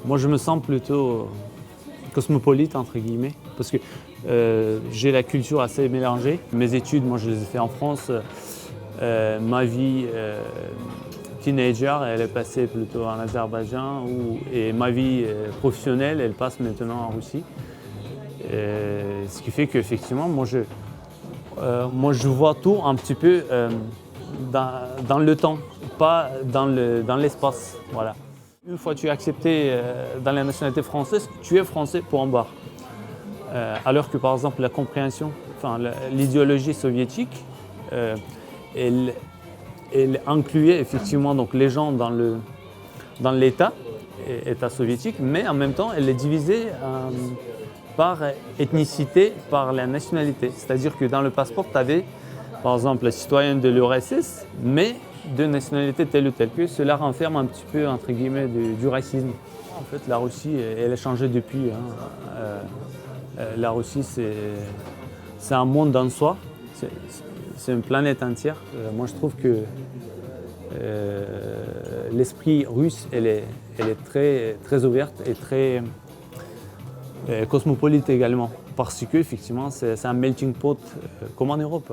Moi, je me sens plutôt cosmopolite, entre guillemets, parce que j'ai la culture assez mélangée. Mes études, moi, je les ai fait en France. Ma vie teenager, elle est passée plutôt en Azerbaïdjan et ma vie professionnelle, elle passe maintenant en Russie. Ce qui fait qu'effectivement, moi, je vois tout un petit peu dans le temps, pas dans l'espace. Voilà. Une fois que tu es accepté dans la nationalité française, tu es français pour en bas. Alors que par exemple la compréhension, enfin l'idéologie soviétique, elle incluait effectivement donc, les gens dans l'État soviétique, mais en même temps elle les divisait par ethnicité, par la nationalité. C'est-à-dire que dans le passeport, tu avais par exemple le citoyen de l'URSS, mais de nationalité telle ou telle, que cela renferme un petit peu, entre guillemets, du racisme. En fait, la Russie, elle a changé depuis. La Russie, c'est un monde en soi, c'est une planète entière. Moi, je trouve que l'esprit russe, elle est très, très ouverte et très cosmopolite également, parce que effectivement, c'est un melting pot comme en Europe.